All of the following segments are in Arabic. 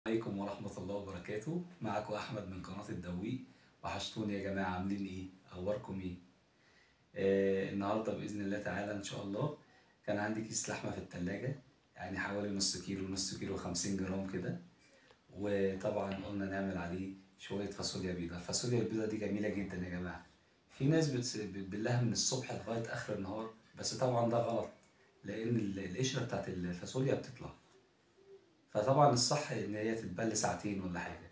عليكم ورحمة الله وبركاته. معكم أحمد من قناة الدويق. وحشتوني يا جماعة، عاملين إيه؟ أخباركم إيه؟ النهاردة بإذن الله تعالى إن شاء الله كان عندي كيس لحمة في التلاجة، يعني حوالي نص كيلو 50 جرام كده. وطبعا قلنا نعمل عليه شوية فاصوليا بيضة. الفاصوليا البيضة دي جميلة جدا يا جماعة. في ناس بتبلها من الصبح لغاية آخر النهار، بس طبعا ده غلط، لأن القشرة بتاعت الفاصوليا بتطلع. فطبعا الصح ان هي تتبل ساعتين ولا حاجة.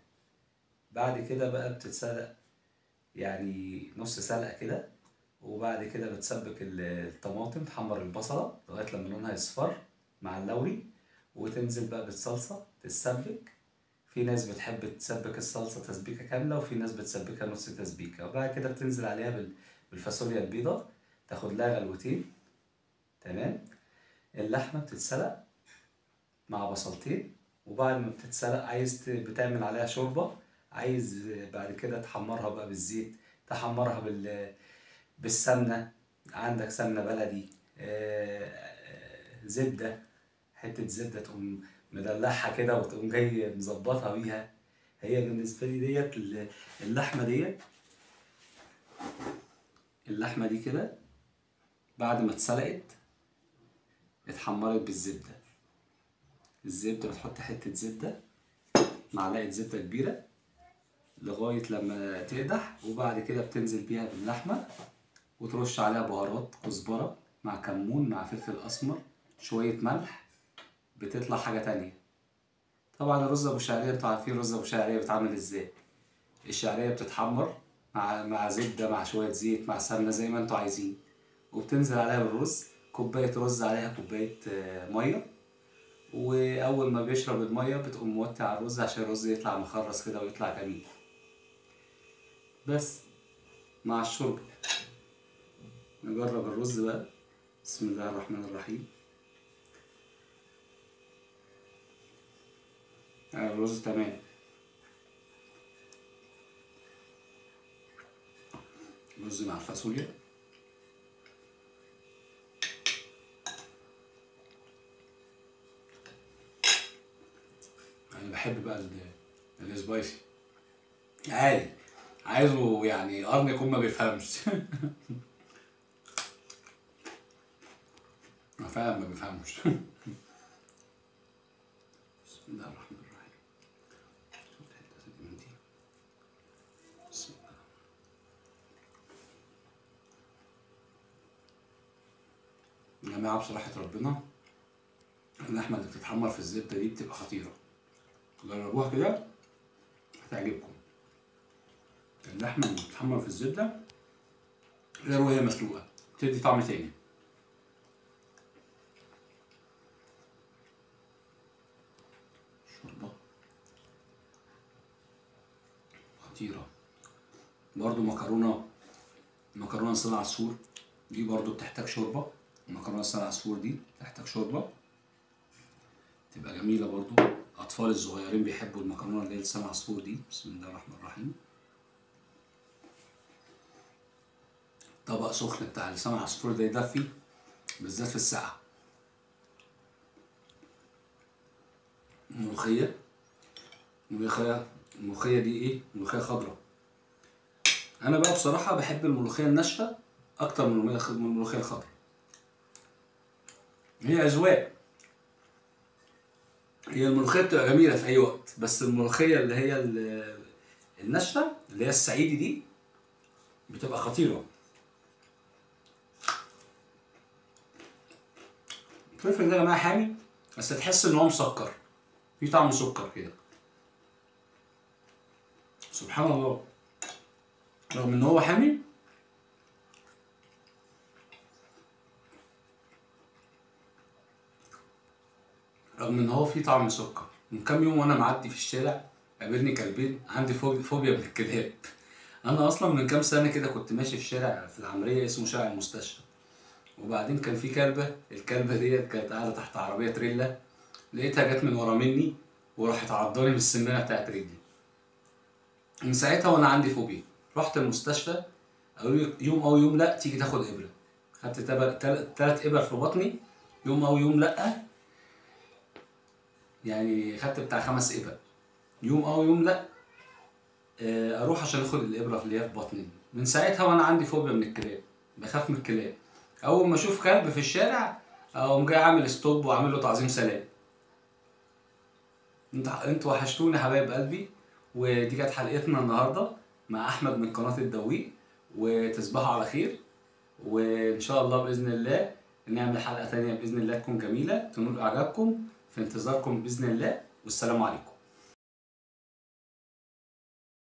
بعد كده بقى بتتسلق، يعني نص سلقة كده. وبعد كده بتسبك الطماطم، تحمر البصلة لغاية لما لونها يصفر مع اللوري، وتنزل بقى بالصلصة تتسبك. في ناس بتحب تسبك الصلصة تسبيكة كاملة، وفي ناس بتسبكها نص تسبيكة. وبعد كده بتنزل عليها بالفاصوليا البيضة، تاخد لها غلوتين. تمام. اللحمة بتتسلق مع بصلتين، وبعد ما بتتسلق عايز بتعمل عليها شوربة. عايز بعد كده تحمرها بقى بالزيت، تحمرها بالسمنة. عندك سمنة بلدي، زبدة، حتة زبدة تقوم مدلعها كده وتقوم جاي مظبطها بيها. هي بالنسبة لي ديت اللحمة ديت، اللحمة دي كده بعد ما اتسلقت اتحمرت بالزبدة. الزبدة بتحط حتة زبدة، معلقة زبدة كبيرة لغاية لما تقدح، وبعد كده بتنزل بيها باللحمة وترش عليها بهارات، كزبرة مع كمون مع فلفل أسمر، شوية ملح. بتطلع حاجة تانية. طبعا الرز أبو شعرية انتوا عارفين الرز أبو شعرية بيتعمل ازاي. الشعرية بتتحمر مع زبدة مع شوية زيت مع سمنة زي ما انتوا عايزين، وبتنزل عليها بالرز. كوباية رز عليها كوباية مية، وأول ما بيشرب المية بتقوم موطي على الرز عشان الرز يطلع مخرص كده ويطلع جميل. بس مع الشرب نجرب الرز بقى. بسم الله الرحمن الرحيم. الرز تمام. رز مع الفاصوليا. انا بحب بقى السبايسي عادي، عايزه يعني قرن يكون ما بيفهمش. فعلا ما بيفهمش. بسم الله الرحمن الرحيم. بسم الله. يا جماعة بصراحة ربنا، اللحمة اللي بتتحمر في الزبدة دي بتبقى خطيرة. جربوها كده هتعجبكم. اللحمة اللي بتتحمر في الزبدة غير وهي مسلوقة، بتدي طعم تاني. شوربة خطيرة. برضو مكرونة لسان عصفور دي برضو بتحتاج شوربة. المكرونة لسان عصفور دي بتحتاج شوربة، تبقى جميلة برضو. الأطفال الصغيرين بيحبوا المكرونة اللي هي لسان عصفور دي. بسم الله الرحمن الرحيم. طبق سخن بتاع لسان عصفور ده يدفي، بالذات في السقعة. ملوخية. الملوخية دي ايه؟ ملوخية خضراء. أنا بقى بصراحة بحب الملوخية الناشفة أكتر من الملوخية الخضراء. هي أذواق. هي الملوخية بتبقى جميلة في أي وقت، بس الملوخية اللي هي الناشفة اللي هي الصعيدي دي بتبقى خطيرة. الفلفل ده يا جماعة حامي، بس تحس إن هو مسكر، في طعم سكر كده. سبحان الله، رغم إن هو حامي رغم إن هو فيه طعم سكر. من كام يوم وأنا معدي في الشارع قابلني كلبين. عندي فوبيا من الكلاب. أنا أصلا من كام سنة كده كنت ماشي في شارع في العمرية اسمه شارع المستشفى، وبعدين كان في كلبة. الكلبة ديت كانت قاعدة تحت عربية تريلا، لقيتها جت من ورا مني وراحت عضاني بالسنانة بتاعت رجلي. من ساعتها وانا عندي فوبيا. رحت المستشفى، قالوا لي يوم او يوم لا تيجي تاخد ابره. خدت 3 ابر في بطني، يوم او يوم لا، يعني خدت بتاع 5 ابر. يوم ويوم لا. اروح عشان اخد الابره اللي هي في بطني دي. من ساعتها وانا عندي فوبيا من الكلاب، بخاف من الكلاب. اول ما اشوف كلب في الشارع اقوم جاي عامل ستوب وعامل له تعظيم سلام. انتوا وحشتوني حبايب قلبي. ودي كانت حلقتنا النهارده مع احمد من قناه الدويق. وتصبحوا على خير، وان شاء الله باذن الله نعمل حلقه تانية باذن الله تكون جميله تنول اعجابكم. في انتظاركم باذن الله، والسلام عليكم.